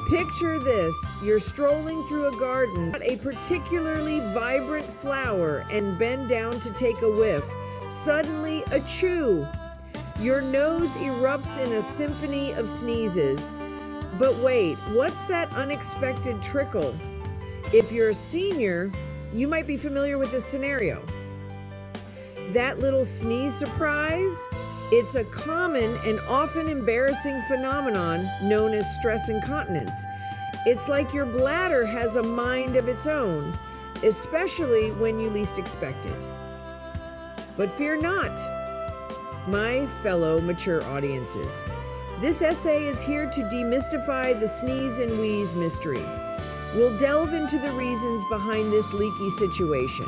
Picture this, you're strolling through a garden, a particularly vibrant flower, and bend down to take a whiff. Suddenly, achoo! Your nose erupts in a symphony of sneezes. But wait, what's that unexpected trickle? If you're a senior, you might be familiar with this scenario. That little sneeze surprise? It's a common and often embarrassing phenomenon known as stress incontinence. It's like your bladder has a mind of its own, especially when you least expect it. But fear not, my fellow mature audiences. This essay is here to demystify the sneeze and wheeze mystery. We'll delve into the reasons behind this leaky situation.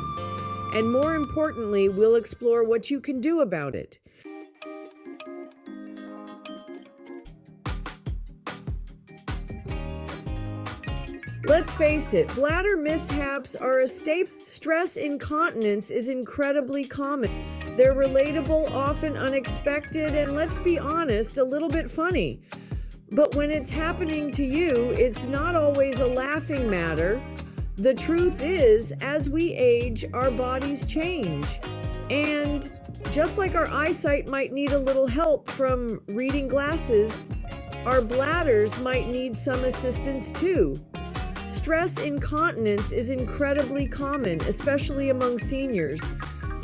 And more importantly, we'll explore what you can do about it. Let's face it, bladder mishaps are a staple. Stress incontinence is incredibly common. They're relatable, often unexpected, and let's be honest, a little bit funny. But when it's happening to you, it's not always a laughing matter. The truth is, as we age, our bodies change. And just like our eyesight might need a little help from reading glasses, our bladders might need some assistance too. Stress incontinence is incredibly common, especially among seniors.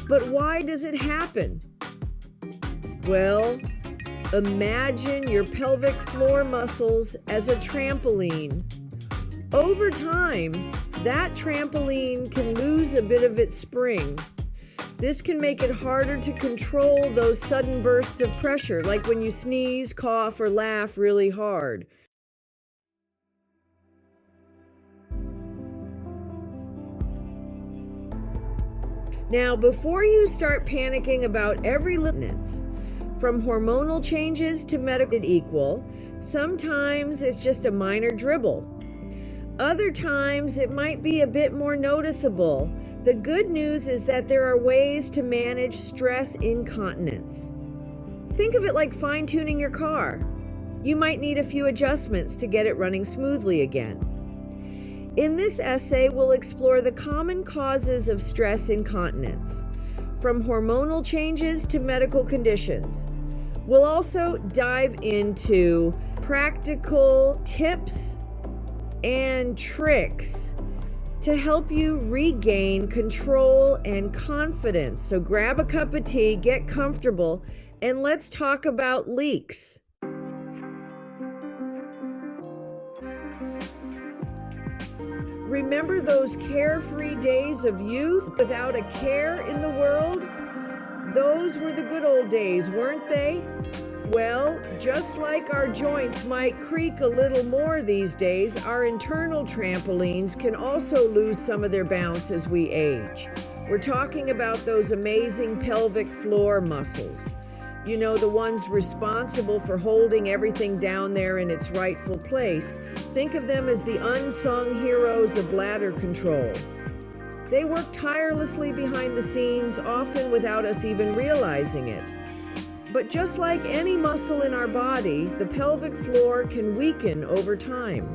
But why does it happen? Well, imagine your pelvic floor muscles as a trampoline. Over time, that trampoline can lose a bit of its spring. This can make it harder to control those sudden bursts of pressure, like when you sneeze, cough, or laugh really hard. Now, before you start panicking about every little, from hormonal changes to medical equal, sometimes it's just a minor dribble. Other times it might be a bit more noticeable. The good news is that there are ways to manage stress incontinence. Think of it like fine-tuning your car. You might need a few adjustments to get it running smoothly again. In this essay, we'll explore the common causes of stress incontinence, from hormonal changes to medical conditions. We'll also dive into practical tips and tricks to help you regain control and confidence. So grab a cup of tea, get comfortable, and let's talk about leaks. Remember those carefree days of youth without a care in the world? Those were the good old days, weren't they? Well, just like our joints might creak a little more these days, our internal trampolines can also lose some of their bounce as we age. We're talking about those amazing pelvic floor muscles. You know, the ones responsible for holding everything down there in its rightful place. Think of them as the unsung heroes of bladder control. They work tirelessly behind the scenes, often without us even realizing it. But just like any muscle in our body, the pelvic floor can weaken over time.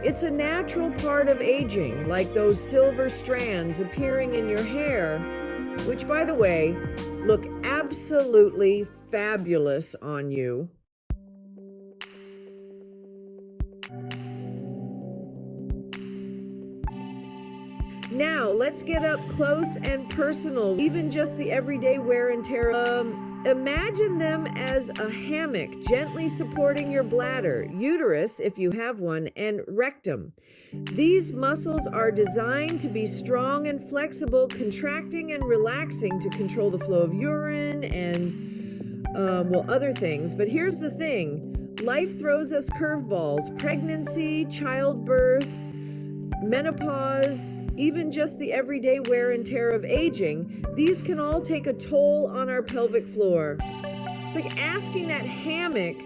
It's a natural part of aging, like those silver strands appearing in your hair, which, by the way, look absolutely fabulous on you. Now, let's get up close and personal, even just the everyday wear and tear. Imagine them as a hammock gently supporting your bladder, uterus if you have one, and rectum. These muscles are designed to be strong and flexible, contracting and relaxing to control the flow of urine and, other things. But here's the thing. Life throws us curveballs. Pregnancy, childbirth, menopause, even just the everyday wear and tear of aging, these can all take a toll on our pelvic floor. It's like asking that hammock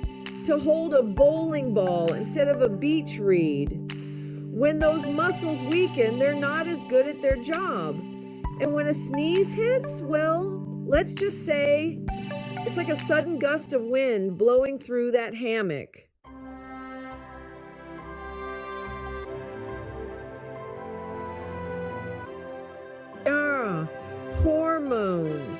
to hold a bowling ball instead of a beach reed. When those muscles weaken, they're not as good at their job. And when a sneeze hits, well, let's just say it's like a sudden gust of wind blowing through that hammock. hormones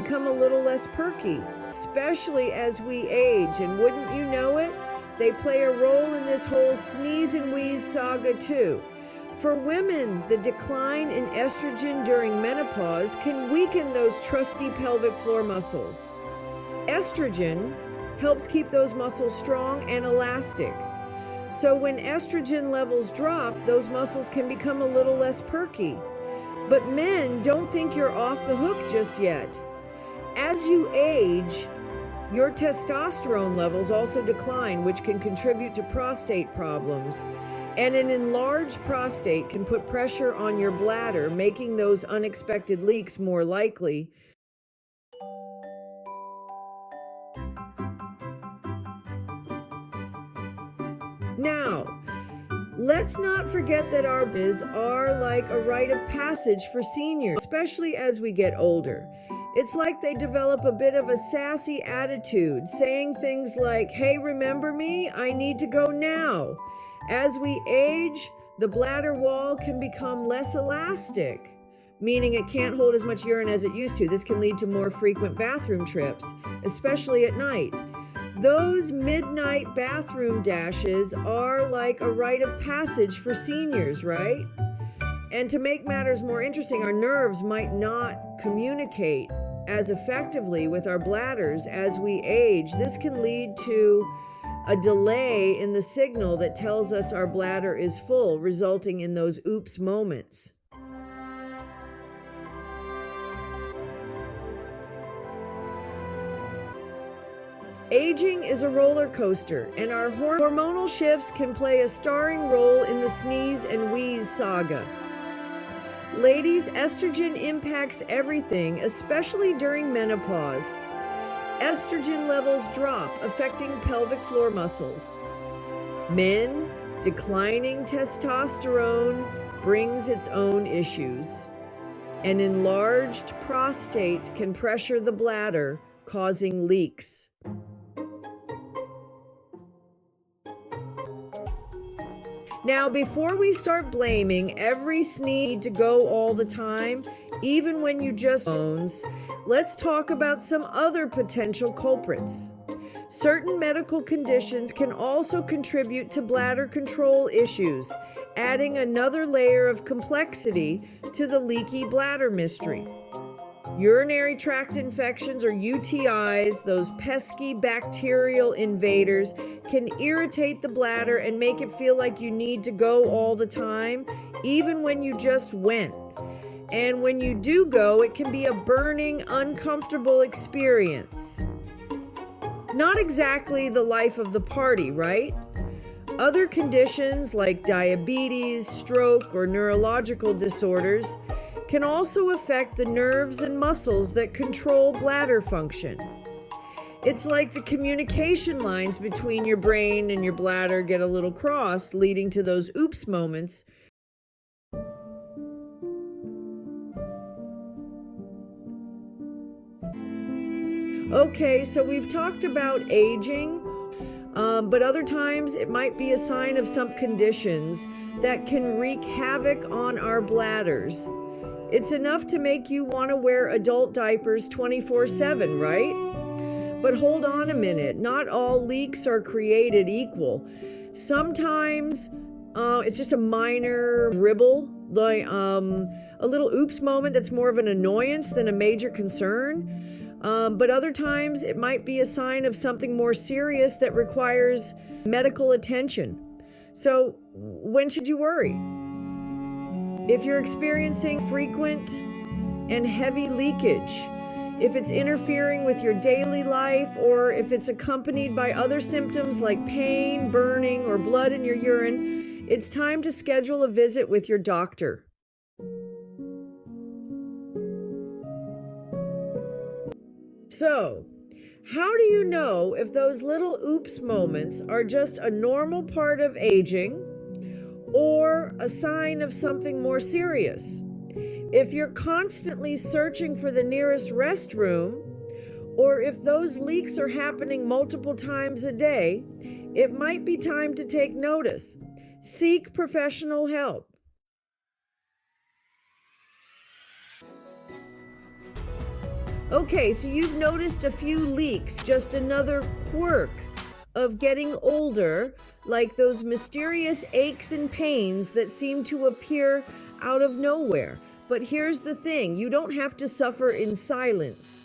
become a little less perky, especially as we age. And wouldn't you know it, they play a role in this whole sneeze and wheeze saga too. For women, the decline in estrogen during menopause can weaken those trusty pelvic floor muscles. Estrogen helps keep those muscles strong and elastic. So when estrogen levels drop, those muscles can become a little less perky. But men, don't think you're off the hook just yet. As you age, your testosterone levels also decline, which can contribute to prostate problems. And an enlarged prostate can put pressure on your bladder, making those unexpected leaks more likely. Now, let's not forget that our biz are like a rite of passage for seniors, especially as we get older. It's like they develop a bit of a sassy attitude, saying things like, "Hey, remember me? I need to go now." As we age, the bladder wall can become less elastic, meaning it can't hold as much urine as it used to. This can lead to more frequent bathroom trips, especially at night. Those midnight bathroom dashes are like a rite of passage for seniors, right? And to make matters more interesting, our nerves might not communicate as effectively with our bladders as we age. This can lead to a delay in the signal that tells us our bladder is full, resulting in those oops moments. Aging is a roller coaster, and our hormonal shifts can play a starring role in the sneeze and wheeze saga. Ladies, estrogen impacts everything, especially during menopause. Estrogen levels drop, affecting pelvic floor muscles. Men, declining testosterone brings its own issues. An enlarged prostate can pressure the bladder, causing leaks. Now, before we start blaming every sneeze to go all the time, even when you just bones, let's talk about some other potential culprits. Certain medical conditions can also contribute to bladder control issues, adding another layer of complexity to the leaky bladder mystery. Urinary tract infections, or UTIs, those pesky bacterial invaders, can irritate the bladder and make it feel like you need to go all the time, even when you just went. And when you do go, it can be a burning, uncomfortable experience. Not exactly the life of the party, right? Other conditions like diabetes, stroke, or neurological disorders can also affect the nerves and muscles that control bladder function. It's like the communication lines between your brain and your bladder get a little crossed, leading to those oops moments. Okay, so we've talked about aging, but other times it might be a sign of some conditions that can wreak havoc on our bladders. It's enough to make you want to wear adult diapers 24/7, right? But hold on a minute, not all leaks are created equal. Sometimes it's just a minor dribble, like a little oops moment that's more of an annoyance than a major concern. But other times it might be a sign of something more serious that requires medical attention. So when should you worry? If you're experiencing frequent and heavy leakage, if it's interfering with your daily life, or if it's accompanied by other symptoms like pain, burning, or blood in your urine, it's time to schedule a visit with your doctor. So, how do you know if those little oops moments are just a normal part of aging or a sign of something more serious? If you're constantly searching for the nearest restroom, or if those leaks are happening multiple times a day, it might be time to take notice. Seek professional help. Okay, so you've noticed a few leaks, just another quirk of getting older, like those mysterious aches and pains that seem to appear out of nowhere. But here's the thing, you don't have to suffer in silence.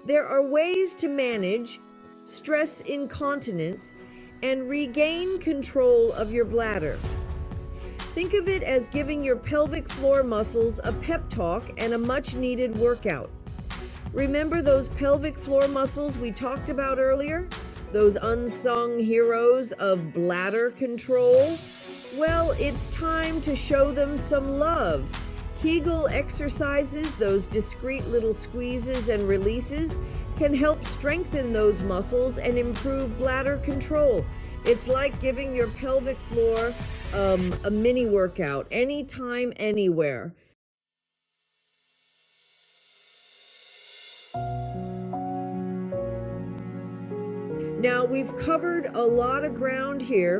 There are ways to manage stress incontinence and regain control of your bladder. Think of it as giving your pelvic floor muscles a pep talk and a much needed workout. Remember those pelvic floor muscles we talked about earlier? Those unsung heroes of bladder control? Well, it's time to show them some love. Kegel exercises, those discreet little squeezes and releases, can help strengthen those muscles and improve bladder control. It's like giving your pelvic floor a mini workout, anytime, anywhere. Now, we've covered a lot of ground here,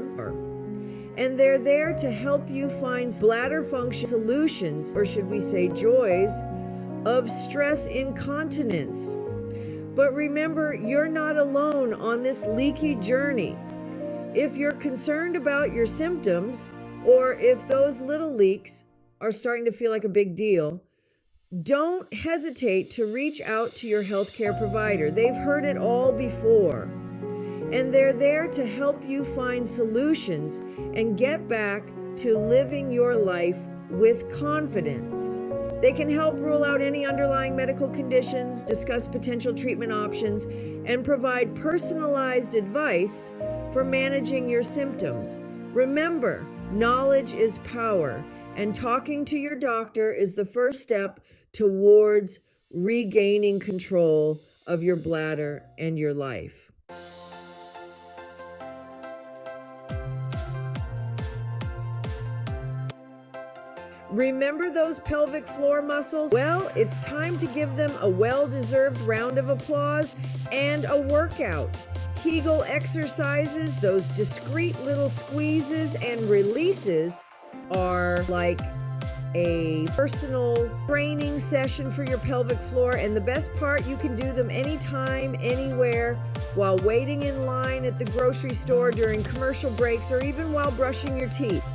and they're there to help you find bladder function solutions, or should we say joys, of stress incontinence. But remember, you're not alone on this leaky journey. If you're concerned about your symptoms, or if those little leaks are starting to feel like a big deal, don't hesitate to reach out to your healthcare provider. They've heard it all before. And they're there to help you find solutions and get back to living your life with confidence. They can help rule out any underlying medical conditions, discuss potential treatment options, and provide personalized advice for managing your symptoms. Remember, knowledge is power, and talking to your doctor is the first step towards regaining control of your bladder and your life. Remember those pelvic floor muscles? Well, it's time to give them a well-deserved round of applause and a workout. Kegel exercises, those discreet little squeezes and releases, are like a personal training session for your pelvic floor, and the best part, you can do them anytime, anywhere, while waiting in line at the grocery store, during commercial breaks, or even while brushing your teeth.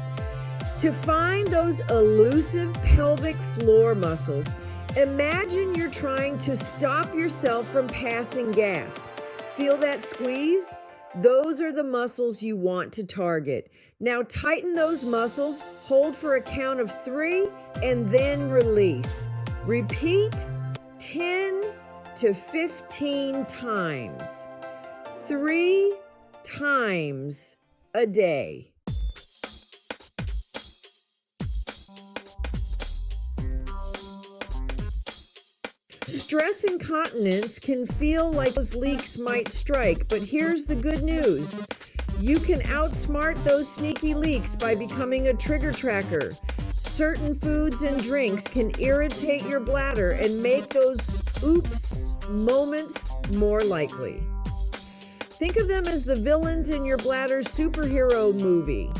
To find those elusive pelvic floor muscles, imagine you're trying to stop yourself from passing gas. Feel that squeeze? Those are the muscles you want to target. Now tighten those muscles, hold for a count of 3, and then release. Repeat 10 to 15 times. 3 times a day. Stress incontinence can feel like those leaks might strike, but here's the good news. You can outsmart those sneaky leaks by becoming a trigger tracker. Certain foods and drinks can irritate your bladder and make those oops moments more likely. Think of them as the villains in your bladder superhero movie.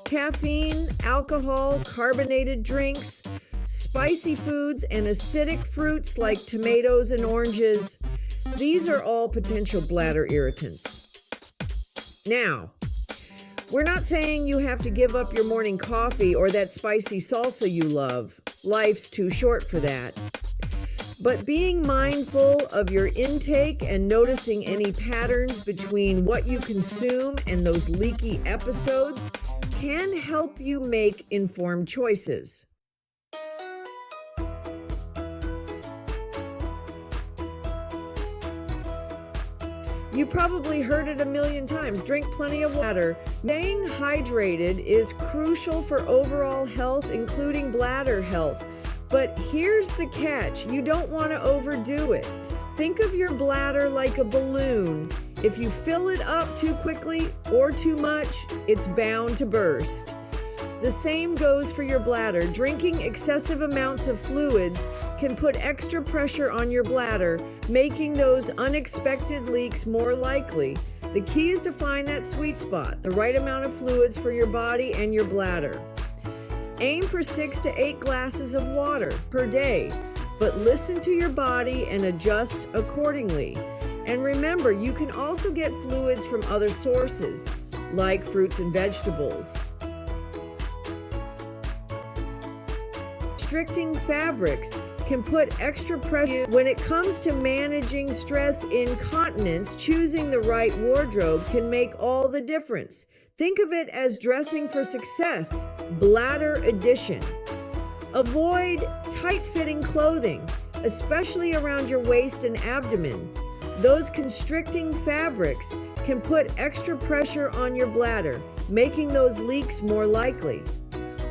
Caffeine, alcohol, carbonated drinks, spicy foods, and acidic fruits like tomatoes and oranges. These are all potential bladder irritants. Now, we're not saying you have to give up your morning coffee or that spicy salsa you love. Life's too short for that. But being mindful of your intake and noticing any patterns between what you consume and those leaky episodes can help you make informed choices. You probably heard it a million times. Drink plenty of water. Staying hydrated is crucial for overall health, including bladder health. But here's the catch. You don't want to overdo it. Think of your bladder like a balloon. If you fill it up too quickly or too much, it's bound to burst. The same goes for your bladder. Drinking excessive amounts of fluids can put extra pressure on your bladder, making those unexpected leaks more likely. The key is to find that sweet spot, the right amount of fluids for your body and your bladder. Aim for 6 to 8 glasses of water per day, but listen to your body and adjust accordingly. And remember, you can also get fluids from other sources, like fruits and vegetables. Restricting fabrics can put extra pressure. When it comes to managing stress incontinence, choosing the right wardrobe can make all the difference. Think of it as dressing for success, bladder edition. Avoid tight-fitting clothing, especially around your waist and abdomen. Those constricting fabrics can put extra pressure on your bladder, making those leaks more likely.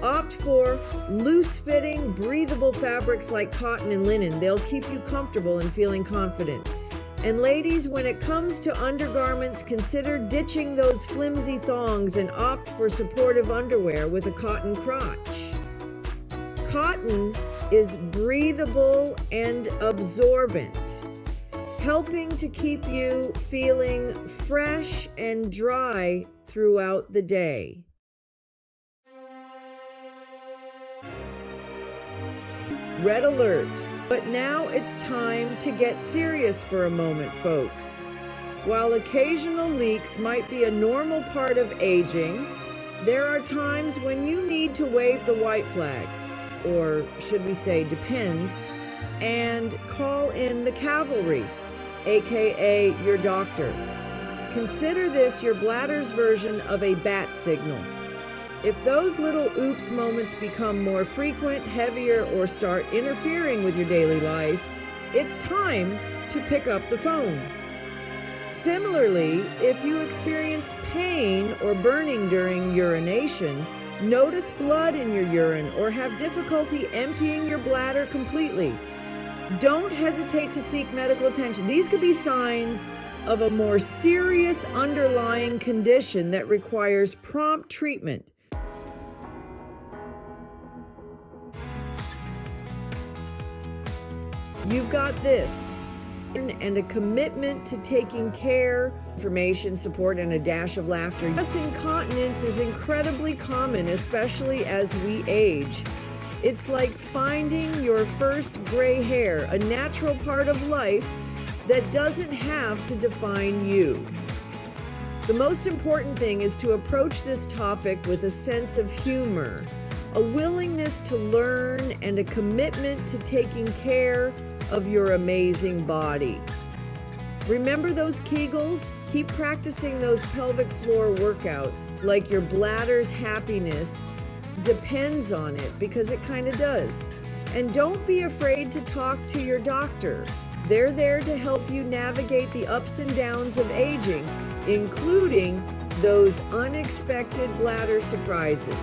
Opt for loose-fitting, breathable fabrics like cotton and linen. They'll keep you comfortable and feeling confident. And ladies, when it comes to undergarments, consider ditching those flimsy thongs and opt for supportive underwear with a cotton crotch. Cotton is breathable and absorbent, helping to keep you feeling fresh and dry throughout the day. Red alert. But now it's time to get serious for a moment, folks. While occasional leaks might be a normal part of aging, there are times when you need to wave the white flag, or should we say depend, and call in the cavalry, aka your doctor. Consider this your bladder's version of a bat signal. If those little oops moments become more frequent, heavier, or start interfering with your daily life, it's time to pick up the phone. Similarly, if you experience pain or burning during urination, notice blood in your urine, or have difficulty emptying your bladder completely, don't hesitate to seek medical attention. These could be signs of a more serious underlying condition that requires prompt treatment. You've got this, and a commitment to taking care, information, support, and a dash of laughter. Stress incontinence is incredibly common, especially as we age. It's like finding your first gray hair, a natural part of life that doesn't have to define you. The most important thing is to approach this topic with a sense of humor, a willingness to learn, and a commitment to taking care of your amazing body. Remember those Kegels? Keep practicing those pelvic floor workouts, like your bladder's happiness depends on it, because it kind of does. And don't be afraid to talk to your doctor. They're there to help you navigate the ups and downs of aging, including those unexpected bladder surprises.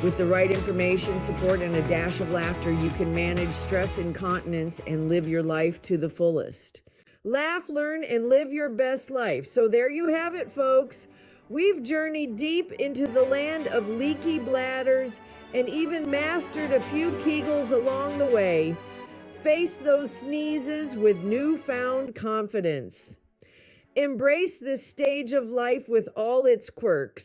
With the right information, support, and a dash of laughter, you can manage stress incontinence and live your life to the fullest. Laugh, learn, and live your best life. So there you have it, folks. We've journeyed deep into the land of leaky bladders and even mastered a few Kegels along the way. Face those sneezes with newfound confidence. Embrace this stage of life with all its quirks.